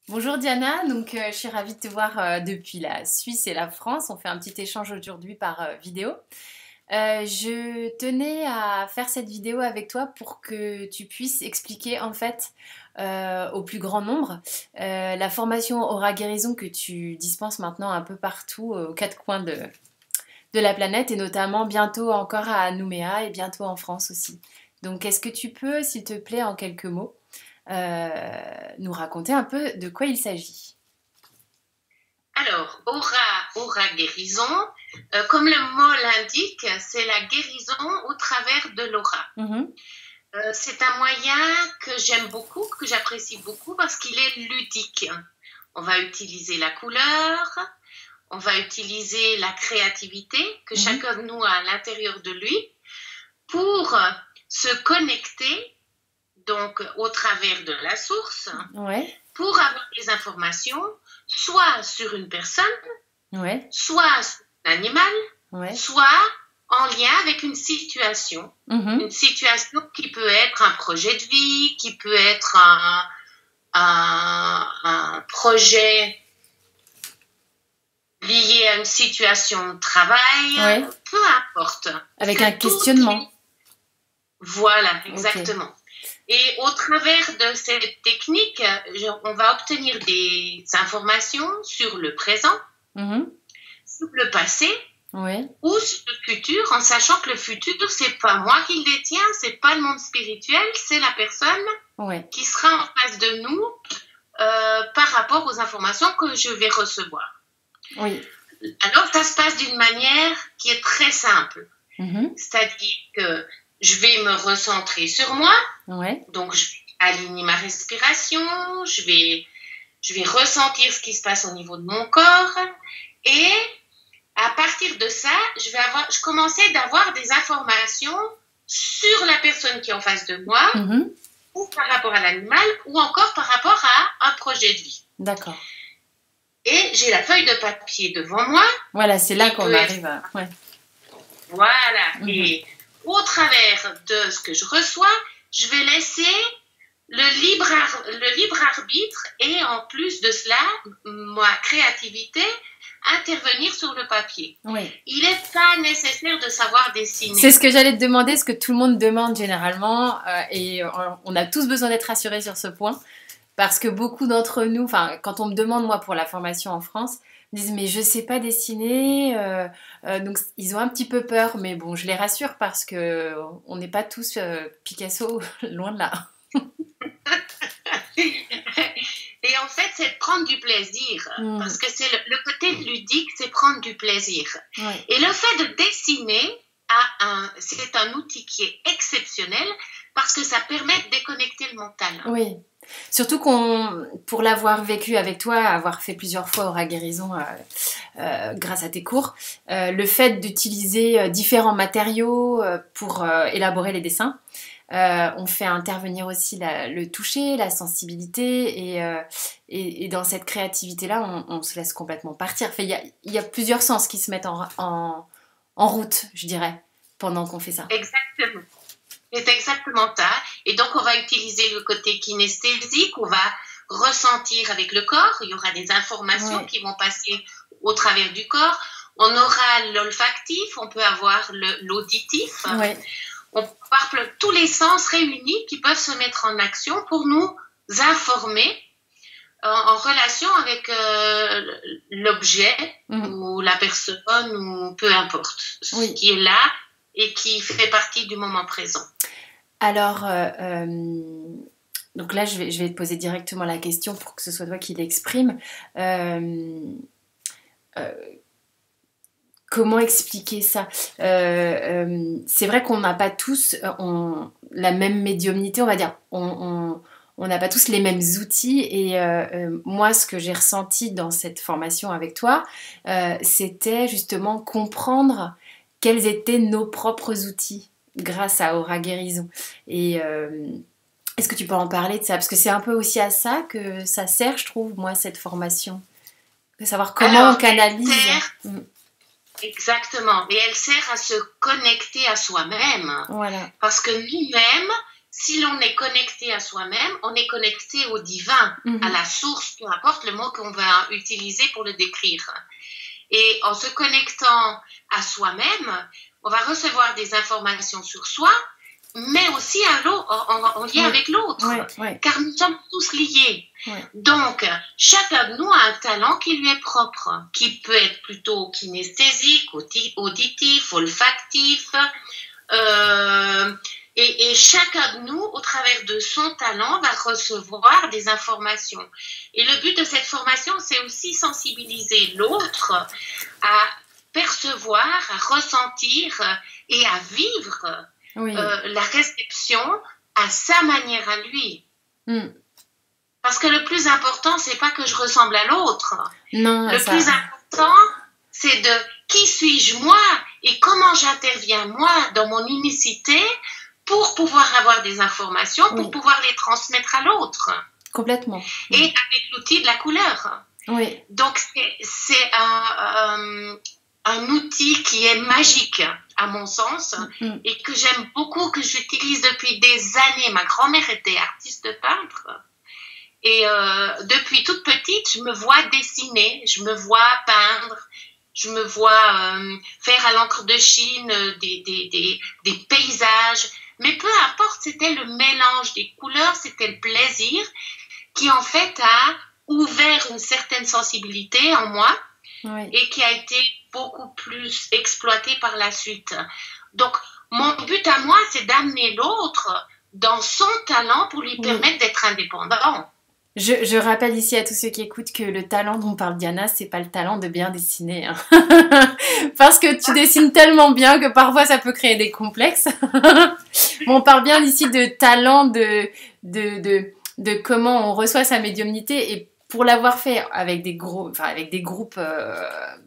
Bonjour Diana, je suis ravie de te voir depuis la Suisse et la France. On fait un petit échange aujourd'hui par vidéo. Je tenais à faire cette vidéo avec toi pour que tu puisses expliquer en fait au plus grand nombre la formation Aura Guérison que tu dispenses maintenant un peu partout aux quatre coins de la planète et notamment bientôt encore à Nouméa et bientôt en France aussi. Donc est-ce que tu peux, s'il te plaît, en quelques mots, nous raconter un peu de quoi il s'agit? Alors, aura guérison, comme le mot l'indique, c'est la guérison au travers de l'aura. Mhm. C'est un moyen que j'aime beaucoup, que j'apprécie beaucoup parce qu'il est ludique. On va utiliser la couleur, on va utiliser la créativité que chacun de nous a à l'intérieur de lui pour se connecter donc au travers de la source Ouais, pour avoir des informations soit sur une personne, ouais, soit sur un animal, ouais. soit en lien avec une situation. Mhm. Une situation qui peut être un projet de vie, qui peut être un projet lié à une situation de travail, Ouais, peu importe. avec un C'est tout. questionnement. Voilà, Ok. exactement. Et au travers de cette technique, on va obtenir des informations sur le présent, Mhm. sur le passé Ouais, ou sur le futur, en sachant que le futur, c'est pas moi qui le détiens, c'est pas le monde spirituel, c'est la personne ouais, qui sera en face de nous par rapport aux informations que je vais recevoir. oui. Alors, ça se passe d'une manière qui est très simple. Mhm. C'est-à-dire que je vais me recentrer sur moi, Ouais, donc je vais aligner ma respiration, je vais ressentir ce qui se passe au niveau de mon corps et à partir de ça, je commençais d'avoir des informations sur la personne qui est en face de moi mhm. ou par rapport à l'animal ou encore par rapport à un projet de vie. D'accord. Et j'ai la feuille de papier devant moi Voilà, c'est là qui qu'on peut être, arrive à... Ouais. voilà, Mhm. et au travers de ce que je reçois, je vais laisser le libre arbitre et en plus de cela, ma créativité intervenir sur le papier. Oui. Il n'est pas nécessaire de savoir C'est dessiner. ce que j'allais te demander, ce que tout le monde demande généralement, et on a tous besoin d'être rassurés sur ce point. Parce que beaucoup d'entre nous, enfin, quand on me demande, moi, pour la formation en France, ils disent, mais je sais pas dessiner. Donc, ils ont un petit peu peur. Mais bon, je les rassure parce que on n'est pas tous Picasso, loin de là. Et en fait, c'est prendre du plaisir. Mm. Parce que c'est le côté ludique, c'est prendre du plaisir. Ouais. Et le fait de dessiner, c'est un outil qui est exceptionnel parce que ça permet de déconnecter le mental. Oui. Surtout pour l'avoir vécu avec toi, avoir fait plusieurs fois Aura Guérison grâce à tes cours, le fait d'utiliser différents matériaux pour élaborer les dessins, on fait intervenir aussi le toucher, la sensibilité et dans cette créativité-là, on se laisse complètement partir. Enfin, il y a plusieurs sens qui se mettent en route, je dirais, pendant qu'on fait ça. Exactement. C'est exactement ça. Et donc, on va utiliser le côté kinesthésique, on va ressentir avec le corps, il y aura des informations Ouais. qui vont passer au travers du corps. On aura l'olfactif, on peut avoir l'auditif. Ouais. On peut avoir tous les sens réunis qui peuvent se mettre en action pour nous informer en relation avec l'objet ou la personne ou peu importe ce qui est là et qui fait partie du moment présent. Alors, donc là, je vais te poser directement la question pour que ce soit toi qui l'exprime. Comment expliquer ça? C'est vrai qu'on n'a pas tous la même médiumnité, on va dire. On n'a pas tous les mêmes outils et moi ce que j'ai ressenti dans cette formation avec toi c'était justement comprendre quels étaient nos propres outils grâce à Aura Guérison et est-ce que tu peux en parler de ça? Parce que c'est un peu aussi à ça que ça sert, je trouve, moi, cette formation. De savoir comment on canalise. Exactement. Et elle sert à se connecter à soi-même. Voilà. Parce que nous-mêmes, si l'on est connecté à soi-même, on est connecté au divin, à la source, peu importe le mot qu'on va utiliser pour le décrire. Et en se connectant à soi-même, on va recevoir des informations sur soi, mais aussi en lien avec l'autre, car nous sommes tous liés. Donc, chacun de nous a un talent qui lui est propre, qui peut être plutôt kinesthésique, auditif, olfactif, et chacun de nous, au travers de son talent, va recevoir des informations. Et le but de cette formation, c'est aussi sensibiliser l'autre à percevoir, à ressentir et à vivre la réception à sa manière à lui. Parce que le plus important, c'est pas que je ressemble à l'autre. Le plus important, c'est de qui suis-je moi et comment j'interviens moi dans mon unicité pour pouvoir avoir des informations, pour pouvoir les transmettre à l'autre. Complètement. Et avec l'outil de la couleur. Donc, c'est un outil qui est magique, à mon sens, et que j'aime beaucoup, que j'utilise depuis des années. Ma grand-mère était artiste peintre. Et depuis toute petite, je me vois dessiner, je me vois peindre, je me vois faire à l'encre de Chine des paysages. Mais peu importe, c'était le mélange des couleurs, c'était le plaisir qui en fait a ouvert une certaine sensibilité en moi et qui a été beaucoup plus exploitée par la suite. Donc, mon but à moi, c'est d'amener l'autre dans son talent pour lui permettre d'être indépendant. Je rappelle ici à tous ceux qui écoutent que le talent dont parle Diana, c'est pas le talent de bien dessiner. Hein. Parce que tu dessines tellement bien que parfois ça peut créer des complexes. On parle bien ici de talent, de comment on reçoit sa médiumnité. Et pour l'avoir fait avec des groupes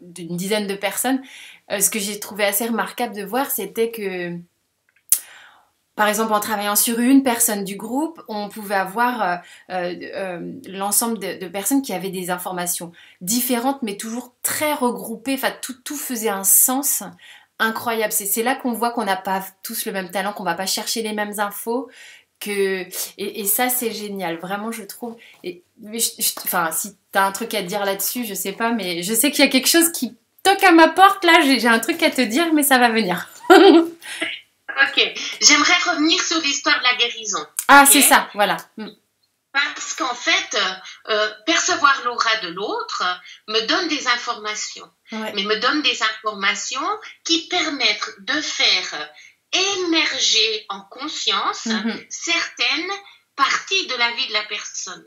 d'une dizaine de personnes, ce que j'ai trouvé assez remarquable de voir, c'était que par exemple, en travaillant sur une personne du groupe, on pouvait avoir l'ensemble de personnes qui avaient des informations différentes, mais toujours très regroupées. Enfin, tout faisait un sens incroyable. C'est là qu'on voit qu'on n'a pas tous le même talent, qu'on ne va pas chercher les mêmes infos. Et ça, c'est génial. Vraiment, je trouve... Enfin, si tu as un truc à te dire là-dessus, je sais pas, mais je sais qu'il y a quelque chose qui toque à ma porte. Là, j'ai un truc à te dire, mais ça va venir. Ok, j'aimerais revenir sur l'histoire de la guérison. Ah, c'est ça, voilà. Parce qu'en fait, percevoir l'aura de l'autre me donne des informations. Mais me donne des informations qui permettent de faire émerger en conscience certaines parties de la vie de la personne.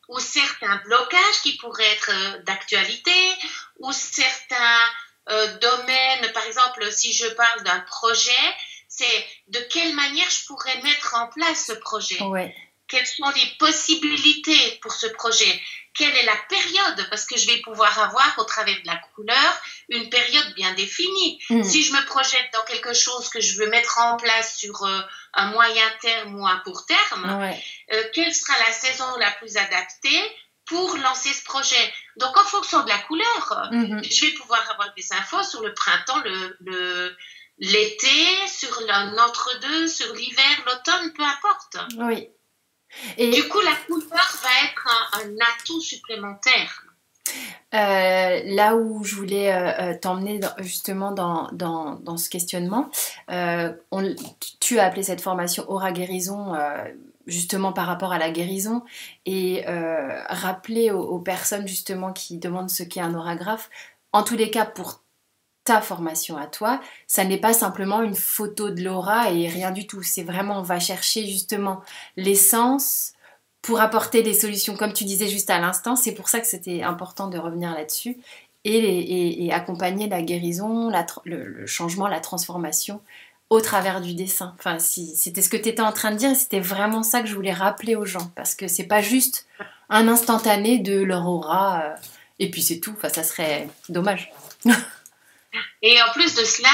Ou certains blocages qui pourraient être d'actualité, ou certains domaines, par exemple, si je parle d'un projet, c'est de quelle manière je pourrais mettre en place ce projet. Quelles sont les possibilités pour ce projet? Quelle est la période? Parce que je vais pouvoir avoir, au travers de la couleur, une période bien définie. Si je me projette dans quelque chose que je veux mettre en place sur un moyen terme ou un court terme, quelle sera la saison la plus adaptée pour lancer ce projet? Donc, en fonction de la couleur, je vais pouvoir avoir des infos sur le printemps, l'été, sur l'entre-deux, sur l'hiver, l'automne, peu importe. Et du coup, la couleur va être un atout supplémentaire. Là où je voulais t'emmener justement dans ce questionnement, tu as appelé cette formation Aura Guérison justement par rapport à la guérison et rappeler aux personnes justement qui demandent ce qu'est un aurographe, en tous les cas pour ta formation à toi, ça n'est pas simplement une photo de l'aura et rien du tout. C'est vraiment, on va chercher justement l'essence pour apporter des solutions, comme tu disais juste à l'instant. C'est pour ça que c'était important de revenir là-dessus et accompagner la guérison, le changement, la transformation au travers du dessin. Enfin, si c'était ce que tu étais en train de dire, c'était vraiment ça que je voulais rappeler aux gens, parce que c'est pas juste un instantané de leur aura et puis c'est tout. Enfin, ça serait dommage. Et en plus de cela,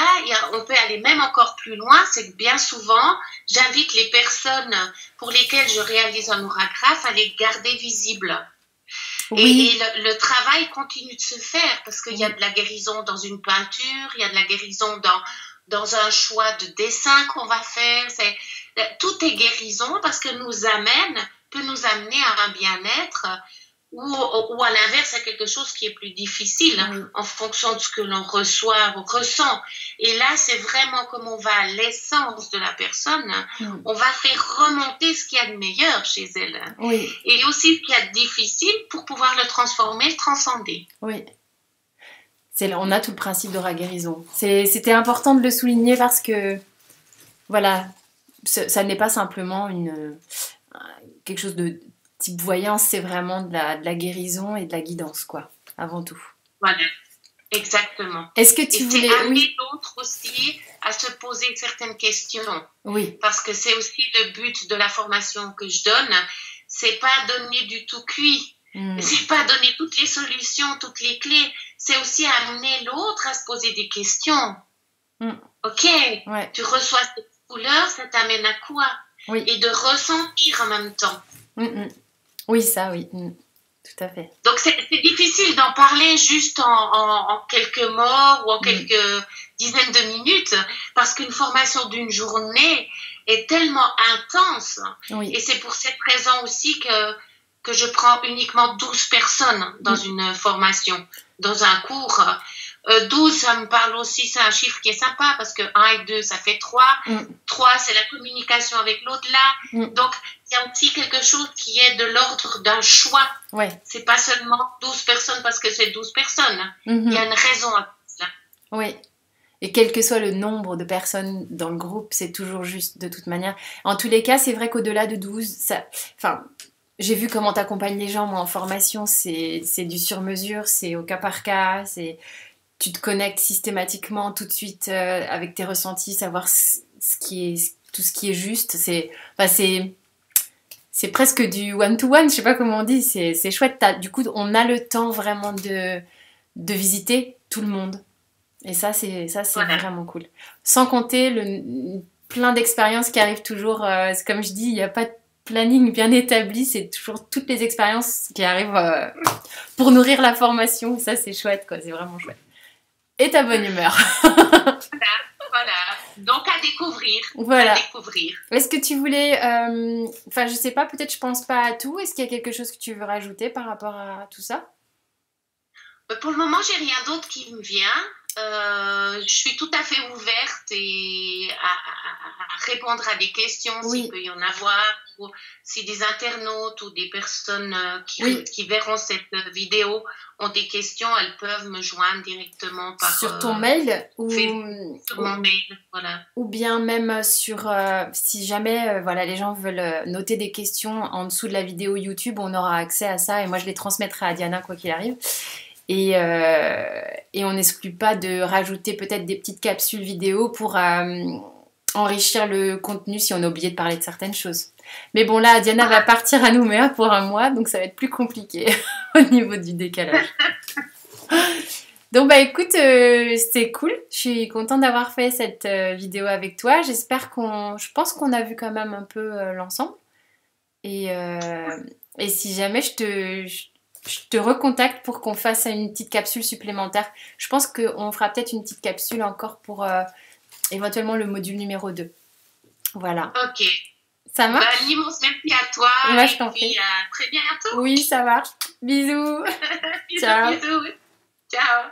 on peut aller même encore plus loin, c'est que bien souvent, j'invite les personnes pour lesquelles je réalise un aurographe à les garder visibles. Et le travail continue de se faire parce qu'il y a de la guérison dans une peinture, il y a de la guérison dans un choix de dessin qu'on va faire. Tout est guérison parce que peut nous amener à un bien-être ou à l'inverse à quelque chose qui est plus difficile en fonction de ce que l'on reçoit ou ressent. Et là, c'est vraiment comme on va à l'essence de la personne, on va faire remonter ce qu'il y a de meilleur chez elle. Et aussi ce qu'il y a de difficile pour pouvoir le transformer, le transcender. Oui. On a tout le principe de la guérison. C'était important de le souligner parce que, voilà, ça n'est pas simplement quelque chose de type voyance, c'est vraiment de la guérison et de la guidance, quoi, avant tout. Voilà, exactement. Est-ce que tu voulais... C'est amener l'autre aussi à se poser certaines questions. Oui. Parce que c'est aussi le but de la formation que je donne, c'est pas donner du tout cuit. C'est pas donner toutes les solutions, toutes les clés. C'est aussi amener l'autre à se poser des questions. Ok, tu reçois cette couleur, ça t'amène à quoi? Et de ressentir en même temps. Oui, ça, oui. Tout à fait. Donc, c'est difficile d'en parler juste en quelques mots ou en quelques dizaines de minutes parce qu'une formation d'une journée est tellement intense. Et c'est pour cette raison aussi que je prends uniquement 12 personnes dans une formation, dans un cours. 12, ça me parle aussi, c'est un chiffre qui est sympa parce que 1 et 2, ça fait 3. 3, c'est la communication avec l'au-delà. Donc, il y a aussi quelque chose qui est de l'ordre d'un choix. C'est pas seulement 12 personnes parce que c'est 12 personnes. Il y a une raison à ça. Oui. Et quel que soit le nombre de personnes dans le groupe, c'est toujours juste de toute manière. En tous les cas, c'est vrai qu'au-delà de 12, j'ai vu comment t'accompagnes les gens, moi, en formation, c'est du sur-mesure, c'est au cas par cas, tu te connectes systématiquement tout de suite avec tes ressentis, savoir tout ce qui est juste. C'est presque du one-to-one, je sais pas comment on dit, c'est chouette. Du coup, on a le temps vraiment de visiter tout le monde. Et ça, c'est vraiment cool. Sans compter plein d'expériences qui arrivent toujours. Comme je dis, il n'y a pas de planning bien établi, c'est toujours toutes les expériences qui arrivent pour nourrir la formation. Ça, c'est chouette, quoi. C'est vraiment chouette. Et ta bonne humeur. Voilà. Donc, à découvrir. Voilà. À découvrir. Est-ce que tu voulais... je sais pas, peut-être je pense pas à tout. Est-ce qu'il y a quelque chose que tu veux rajouter par rapport à tout ça? Pour le moment, j'ai rien d'autre qui me vient. Je suis tout à fait ouverte à répondre à des questions s'il peut y en avoir, ou si des internautes ou des personnes qui verront cette vidéo ont des questions, elles peuvent me joindre directement sur ton mail sur mon mail, voilà. Ou bien même si jamais les gens veulent noter des questions en dessous de la vidéo YouTube, on aura accès à ça et moi je les transmettrai à Diana quoi qu'il arrive. Et on n'exclut pas de rajouter peut-être des petites capsules vidéo pour enrichir le contenu si on a oublié de parler de certaines choses. Mais bon, là, Diana va partir à Nouméa pour 1 mois, donc ça va être plus compliqué au niveau du décalage. Donc, écoute, c'était cool. Je suis contente d'avoir fait cette vidéo avec toi. Je pense qu'on a vu quand même un peu l'ensemble. Et si jamais je te recontacte pour qu'on fasse une petite capsule supplémentaire. Je pense qu'on fera peut-être une petite capsule encore pour éventuellement le module numéro 2. Voilà. Ok. Ça marche? Un immense merci à toi. Moi, je t'en prie. À très bientôt. Oui, ça marche. Bisous. Bisous, Ciao. bisous. Ciao.